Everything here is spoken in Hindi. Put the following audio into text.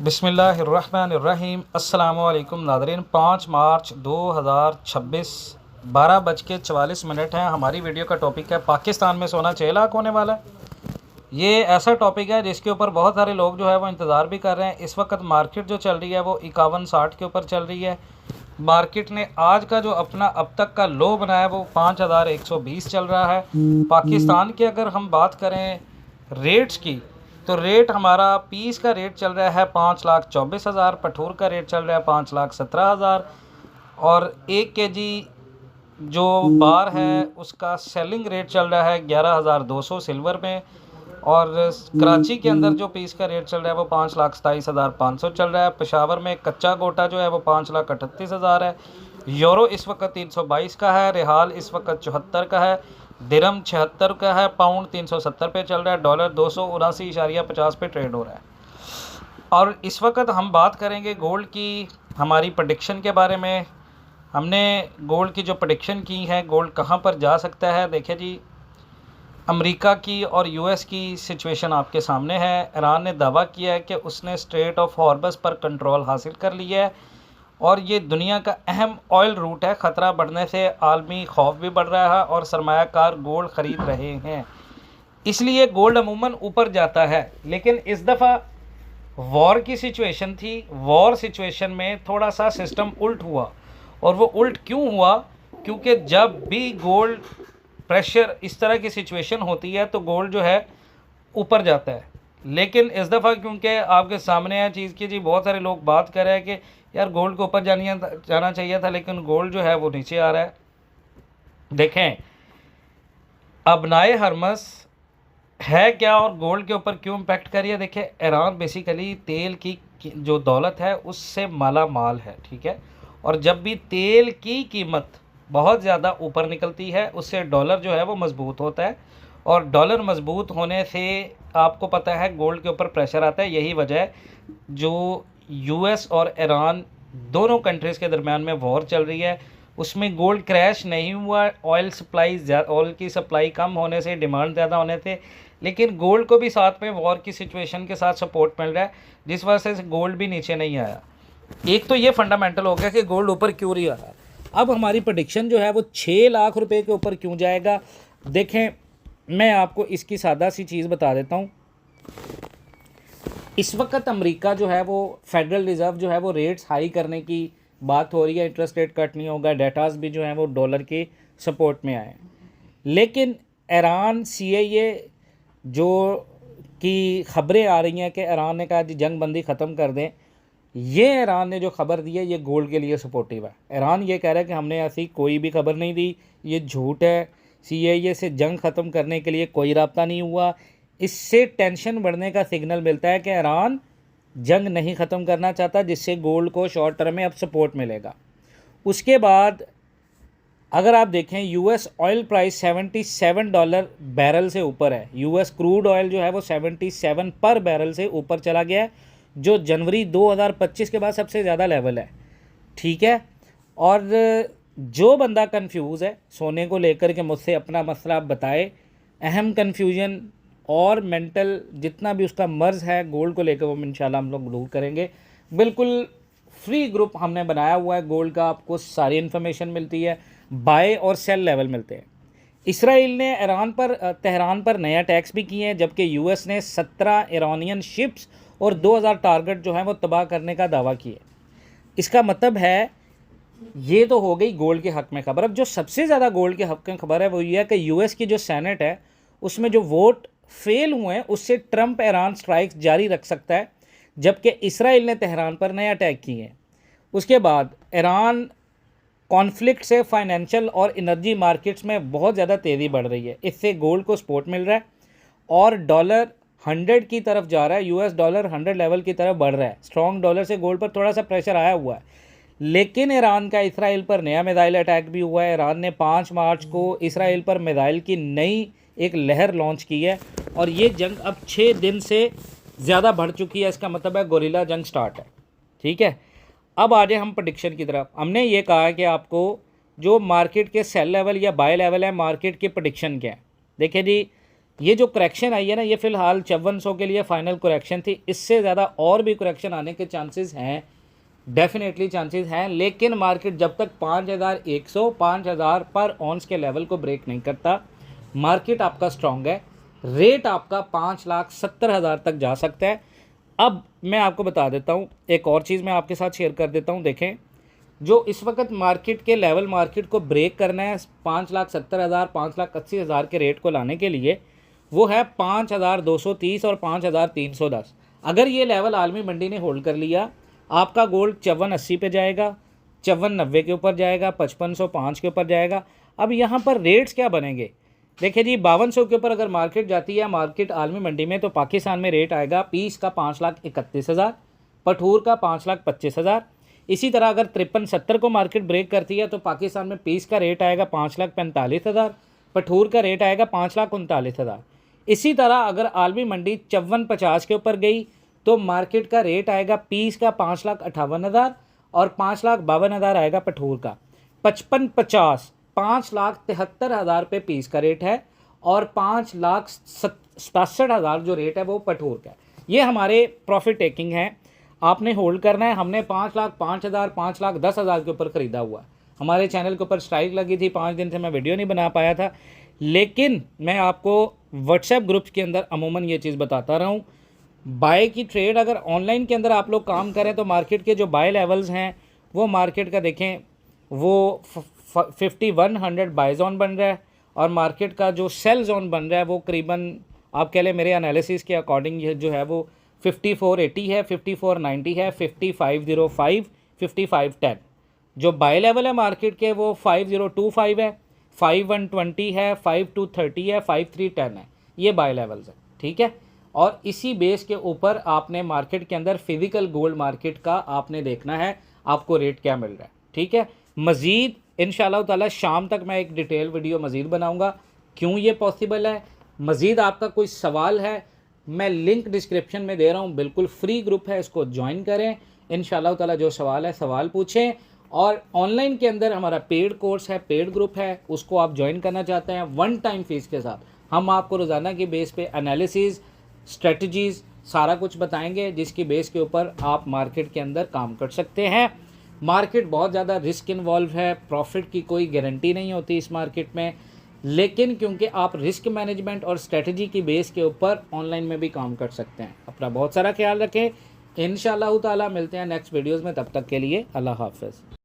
बिस्मिल्लाहिर्रहमानिर्रहीम। अस्सलामुअलैकुम नाज़रीन। 5 मार्च 2026 12:44 हैं। हमारी वीडियो का टॉपिक है पाकिस्तान में सोना 6 लाख होने वाला है। ये ऐसा टॉपिक है जिसके ऊपर बहुत सारे लोग जो है वो इंतज़ार भी कर रहे हैं। इस वक्त मार्केट जो चल रही है वो 51-60 के ऊपर चल रही है। मार्केट ने आज का जो अपना अब तक का लो बनाया है वो 5120 चल रहा है। पाकिस्तान की अगर हम बात करें रेट्स की, तो रेट हमारा पीस का रेट चल रहा है 5,24,000, पठूर का रेट चल रहा है 5,17,000 और 1 kg जो बार है उसका सेलिंग रेट चल रहा है 11,200 सिल्वर में। और कराची के अंदर जो पीस का रेट चल रहा है वो 5,27,500 चल रहा है। पेशावर में कच्चा गोटा जो है वो 5,38,000 है। यूरो इस वक्त 322 का है। रिहाल इस वक्त 74 का है। दिरहम 76 का है। पाउंड 370 पे चल रहा है। डॉलर 279.50 पे ट्रेड हो रहा है। और इस वक्त हम बात करेंगे गोल्ड की हमारी प्रेडिक्शन के बारे में। हमने गोल्ड की जो प्रेडिक्शन की है, गोल्ड कहाँ पर जा सकता है। देखिए जी, अमेरिका की और यूएस की सिचुएशन आपके सामने है। ईरान ने दावा किया है कि उसने स्ट्रेट ऑफ हॉर्मज़ पर कंट्रोल हासिल कर लिया है और ये दुनिया का अहम ऑयल रूट है। ख़तरा बढ़ने से आलमी खौफ भी बढ़ रहा है और सरमायाकार गोल्ड ख़रीद रहे हैं, इसलिए गोल्ड अमूमन ऊपर जाता है। लेकिन इस दफ़ा वॉर की सिचुएशन थी। वॉर सिचुएशन में थोड़ा सा सिस्टम उल्ट हुआ। और वो उल्ट क्यों हुआ? क्योंकि जब भी गोल्ड प्रेशर इस तरह की सिचुएशन होती है तो गोल्ड जो है ऊपर जाता है। लेकिन इस दफ़ा क्योंकि आपके सामने है चीज़ की जी, बहुत सारे लोग बात कर रहे हैं कि यार गोल्ड को ऊपर जाना चाहिए था, लेकिन गोल्ड जो है वो नीचे आ रहा है। देखें, अबनाए हरमस है क्या और गोल्ड के ऊपर क्यों इम्पैक्ट कर रही है। देखिए, ईरान बेसिकली तेल की जो दौलत है उससे माला माल है, ठीक है। और जब भी तेल की कीमत बहुत ज़्यादा ऊपर निकलती है उससे डॉलर जो है वो मज़बूत होता है और डॉलर मज़बूत होने से आपको पता है गोल्ड के ऊपर प्रेशर आता है। यही वजह है जो यूएस और ईरान दोनों कंट्रीज़ के दरमियान में वॉर चल रही है उसमें गोल्ड क्रैश नहीं हुआ। ऑयल की सप्लाई कम होने से, डिमांड ज़्यादा होने से, लेकिन गोल्ड को भी साथ में वॉर की सिचुएशन के साथ सपोर्ट मिल रहा है, जिस वजह से गोल्ड भी नीचे नहीं आया। एक तो ये फंडामेंटल हो गया कि गोल्ड ऊपर क्यों नहीं आ रहा। अब हमारी प्रेडिक्शन जो है वो 6 लाख रुपए के ऊपर क्यों जाएगा। देखें, मैं आपको इसकी सादा सी चीज़ बता देता हूँ। इस वक्त अमेरिका जो है वो फेडरल रिज़र्व जो है वो रेट्स हाई करने की बात हो रही है। इंटरेस्ट रेट कट नहीं होगा। डेटास भी जो हैं वो डॉलर के सपोर्ट में आए। लेकिन ईरान सीआईए जो की ख़बरें आ रही हैं कि ईरान ने कहा जी जंग बंदी ख़त्म कर दें, ये ईरान ने जो खबर दी है ये गोल्ड के लिए सपोर्टिव है। ईरान ये कह रहा है कि हमने ऐसी कोई भी खबर नहीं दी, ये झूठ है। सीआईए से जंग ख़त्म करने के लिए कोई रब्ता नहीं हुआ। इससे टेंशन बढ़ने का सिग्नल मिलता है कि ईरान जंग नहीं ख़त्म करना चाहता, जिससे गोल्ड को शॉर्ट टर्म में अब सपोर्ट मिलेगा। उसके बाद अगर आप देखें, यूएस ऑयल प्राइस $77 बैरल से ऊपर है। यूएस क्रूड ऑयल जो है वो 77 पर बैरल से ऊपर चला गया है, जो जनवरी 2025 के बाद सबसे ज़्यादा लेवल है, ठीक है। और जो बंदा कंफ्यूज है सोने को लेकर के मुझसे अपना मसला बताए। अहम कंफ्यूजन और मेंटल जितना भी उसका मर्ज़ है गोल्ड को लेकर वो इंशाल्लाह हम लोग दूर करेंगे। बिल्कुल फ्री ग्रुप हमने बनाया हुआ है गोल्ड का, आपको सारी इन्फॉर्मेशन मिलती है, बाय और सेल लेवल मिलते हैं। इसराइल ने तेहरान पर नया टैक्स भी किए हैं, जबकि यूएस ने 17 ईरानियन शिप्स और 2000 टारगेट जो हैं वो तबाह करने का दावा किए। इसका मतलब है ये तो हो गई गोल्ड के हक़ में खबर। अब जो सबसे ज़्यादा गोल्ड के हक़ में खबर है वो ये है कि यूएस की जो सेनेट है उसमें जो वोट फेल हुए हैं उससे ट्रंप ईरान स्ट्राइक्स जारी रख सकता है, जबकि इसराइल ने तेहरान पर नया अटैक किए हैं। उसके बाद ईरान कॉन्फ्लिक्ट से फाइनेंशियल और एनर्जी मार्केट्स में बहुत ज़्यादा तेज़ी बढ़ रही है, इससे गोल्ड को सपोर्ट मिल रहा है और डॉलर 100 की तरफ जा रहा है। यूएस डॉलर 100 लेवल की तरफ बढ़ रहा है। स्ट्रॉन्ग डॉलर से गोल्ड पर थोड़ा सा प्रेशर आया हुआ है। लेकिन ईरान का इसराइल पर नया मिसाइल अटैक भी हुआ है। ईरान ने 5 मार्च को इसराइल पर मिसाइल की नई एक लहर लॉन्च की है और ये जंग अब 6 दिन से ज़्यादा बढ़ चुकी है। इसका मतलब है गोरिल्ला जंग स्टार्ट है, ठीक है। अब आ जाए हम प्रेडिक्शन की तरफ। हमने ये कहा कि आपको जो मार्केट के सेल लेवल या बाय लेवल है, मार्केट के प्रेडिक्शन क्या है। देखिए जी, ये जो करेक्शन आई है ना, ये फ़िलहाल 5400 के लिए फ़ाइनल करेक्शन थी। इससे ज़्यादा और भी करेक्शन आने के चांसेस हैं, डेफिनेटली चांसेस हैं, लेकिन मार्केट जब तक 5100 5000 पर ऑन्स के लेवल को ब्रेक नहीं करता, मार्केट आपका स्ट्रॉन्ग है। रेट आपका 5,70,000 तक जा सकता है। अब मैं आपको बता देता हूँ, एक और चीज़ मैं आपके साथ शेयर कर देता हूँ। देखें, जो इस वक्त मार्केट के लेवल, मार्केट को ब्रेक करना है 5,70,000 5,80,000 के रेट को लाने के लिए, वो है 5,230 और 5,310। अगर ये लेवल आलमी मंडी ने होल्ड कर लिया, आपका गोल्ड 5480 पे जाएगा, 5490 के ऊपर जाएगा, 5505 के ऊपर जाएगा। अब यहाँ पर रेट्स क्या बनेंगे? देखिए जी, 5200 के ऊपर अगर मार्केट जाती है, मार्केट आलमी मंडी में, तो पाकिस्तान में रेट आएगा पीस का 5,31,000, पठूर का 5,25,000। इसी तरह अगर 5370 को मार्केट ब्रेक करती है तो पाकिस्तान में पीस का रेट आएगा 5,45,000, पठूर का रेट आएगा 5,39,000। इसी तरह अगर आलमी मंडी 5450 के ऊपर गई तो मार्केट का रेट आएगा पीस का 5,58,000 और 5,52,000 आएगा पठूर का। 5550 5,73,000 पे पीस का रेट है और 5,67,000 जो रेट है वो पठूर का है। ये हमारे प्रॉफिट टेकिंग है, आपने होल्ड करना है। हमने 5,05,000 5,10,000 के ऊपर ख़रीदा हुआ। हमारे चैनल के ऊपर स्ट्राइक लगी थी, 5 दिन से मैं वीडियो नहीं बना पाया था, लेकिन मैं आपको व्हाट्सएप ग्रुप्स के अंदर अमूमन ये चीज़ बताता रहा हूँ। बाय की ट्रेड अगर ऑनलाइन के अंदर आप लोग काम करें तो मार्केट के जो बाय लेवल्स हैं वो मार्केट का देखें, वो 5100 बाय जोन बन रहा है और मार्केट का जो सेल जोन बन रहा है वो करीबन आप कह लें मेरे एनालिसिस के अकॉर्डिंग जो है वो 5480 है, 5490 है, 5505, 5510। जो बाय लेवल है मार्केट के वो 5025 है, 5120 है, 5230 है, 5310 है। ये बाय लेवल्स है, ठीक है। और इसी बेस के ऊपर आपने मार्केट के अंदर फिजिकल गोल्ड मार्केट का आपने देखना है आपको रेट क्या मिल रहा है, ठीक है। मज़ीद इंशाल्लाह ताला शाम तक मैं एक डिटेल वीडियो मज़ीद बनाऊंगा, क्यों ये पॉसिबल है। मज़ीद आपका कोई सवाल है, मैं लिंक डिस्क्रिप्शन में दे रहा हूँ, बिल्कुल फ्री ग्रुप है, इसको ज्वाइन करें। इंशाल्लाह ताला जो सवाल है सवाल पूछें। और ऑनलाइन के अंदर हमारा पेड कोर्स है, पेड ग्रुप है, उसको आप ज्वाइन करना चाहते हैं 1 टाइम फ़ीस के साथ, हम आपको रोज़ाना की बेस पे एनालिसिस, स्ट्रेटजीज़ सारा कुछ बताएंगे, जिसकी बेस के ऊपर आप मार्केट के अंदर काम कर सकते हैं। मार्केट बहुत ज़्यादा रिस्क इन्वॉल्व है, प्रॉफिट की कोई गारंटी नहीं होती इस मार्केट में, लेकिन क्योंकि आप रिस्क मैनेजमेंट और स्ट्रेटजी की बेस के ऊपर ऑनलाइन में भी काम कर सकते हैं। अपना बहुत सारा ख्याल रखें। इंशाअल्लाह ताला मिलते हैं नेक्स्ट वीडियोज़ में, तब तक के लिए अल्लाह हाफ़िज़।